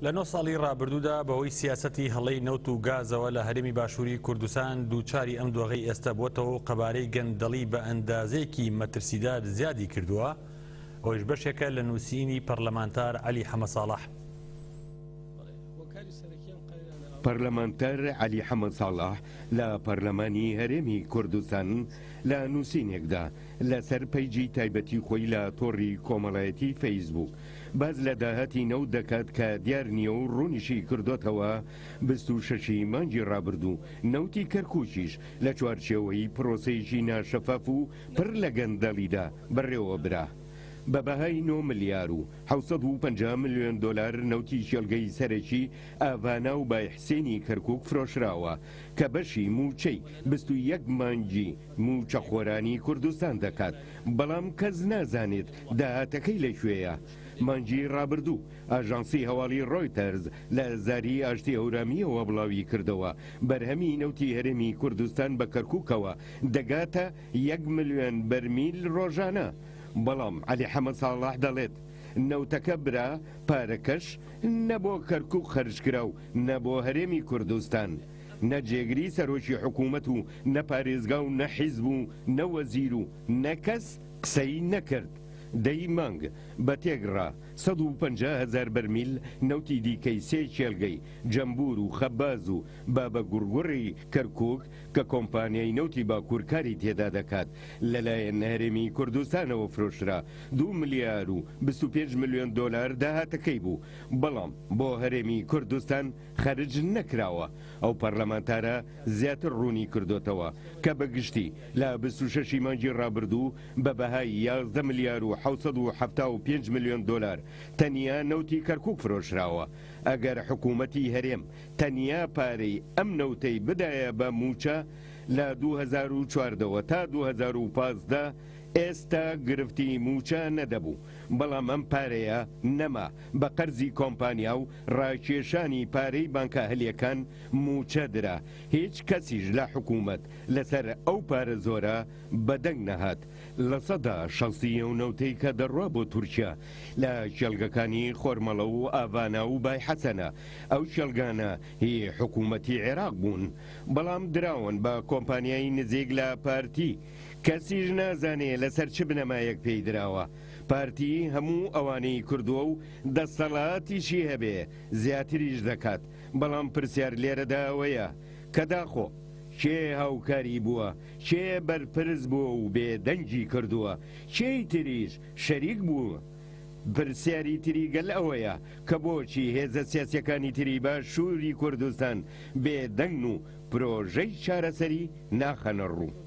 لە 9 ساڵی ڕابردوودا بەهۆی سیاسەتی هەڵەی نەوت و گازەوە لە هەرێمی باشووری کوردستان دووچاری ئەم دۆغەی ئێستا بووەتەوە و قەبارەی گەندەڵی بە ئەندازەیەکی مەترسیدار زیادی کردووە. ئەوش بەشێکە لە نووسینی پەرلەمانتار عەلی حەمەد ساڵح. پەرلەمانتەر عەلی حەمەد ساڵح لە پەرلەمانی هەرێمی کوردستان لە نووسینێکدا لەسەر پەیجی تایبەتی خۆی لە تۆڕی کۆمەڵایەتی فەیسبوک باز لە داهاتی نەوت دەکات کە دیار نییە و ڕوونیشی کردوتەوە 26 مانگی ڕابردوو نەوتی کەرکووکیش لە چوارچێوەی پرۆسەیەکی ناشەفاف و پڕ لە گەندەڵیدا بەڕێوە برا. بە بەهای 9 ملیار و 750 ملیۆن دۆلار نەوتی شێلگەی سەرەکی ئاڤانا و بایحسێنی کەرکووک فرۆشراوە کە بەشی موچەی 21 مانگی موچە خۆرانی کوردستان دەکات، بەڵام کەس نازانێت داهاتەکەی لەکوێیە. مانگی ڕابردوو ئاژانسی هەواڵی ڕۆیتەرز لە زاری ئاشتی هەورامیەوە بڵاوی کردەوە بەرهەمی نەوتی هەرێمی کوردستان بە کەرکووکەوە دەگاتە 1 ملیۆن بەرمیل ڕۆژانە. بەڵام عەلی حەمەد ساڵح دەڵێت نەوتەکە برا پارەکەش نەبۆ کەرکووک خەرجکرا و نەبۆ هەرێمی کوردستان، نەجێگری سەرۆکی حکوومەت و نەپارێزگا و نەحیزب و نەوەزیر و نەکەس قسەی نەکرد. دەی مانگ بە تێگڕا 150,000 بەرمیل نەوتی دیکەی سێ کێلگەی جەمبور و خەباز و بابە گوڕگوڕی کەرکووک کە کۆمپانیای نەوتی باکوورکاری تێدا دەکات لەلایەن هەرێمی کوردستانەوە فرۆشرا 2 ملیار و 25 ملیۆن دۆلار داهاتەکەی بوو، بەڵام بۆ هەرێمی کوردستان خەرج نەکراوە. ئەو پەرلەمانتارە زیاتر ڕوونی کردوتەوە کە بەگشتی لە 26 مانگی ڕابردوو بە بەهای 11 ملیار و 775 ملیۆن دۆلار تەنیا نەوتی کەرکووک فرۆشراوە. ئەگەر حکوومەتی هەرێم تەنیا پارەی ئەم نەوتەی بدایە بە موچە لە 2014 تا 2015 ئێستا گرفتی موچە نەدەبوو، بەڵام ئەم پارەیە نەما بە قەرزی کۆمپانیا و ڕاکێشانی پارەی بانکە هەلیەکان موچە درا. هیچ کەسیش لە حکوومەت لەسەر ئەو پارە زۆرە بەدەنگ نەهات. لە سەدا شەڵسیە و نەوتەی کە دەڕوا بۆ تورکیا لە شێلگەکانی خۆرمەڵە و ئاڤانا و بایحەسەنە، ئەو شێلگانە هی حکوومەتی عێراق بوون، بەڵام دراون بە کۆمپانیای نزیک لە پارتی. کەسیش نازانێ لەسەر چ بنەمایەک پێی دراوە. پارتی هەموو ئەوانەی کردووە و دەسەڵاتیشی هەبێ زیاتریش دەکات، بەڵام پرسیار لێرەدا ئەوەیە کە داخۆ کێ هاوکاری بووە، کێ بەرپرس بووە و بێدەنگی کردووە، کێی تریش شەریک بووە. پرسیاری تری گەل ئەوەیە کە بۆچی هێزە سیاسیەکانی تری باشووری کوردستان بێدەنگ و پرۆژەی چارەسەری ناخەنە ڕوو.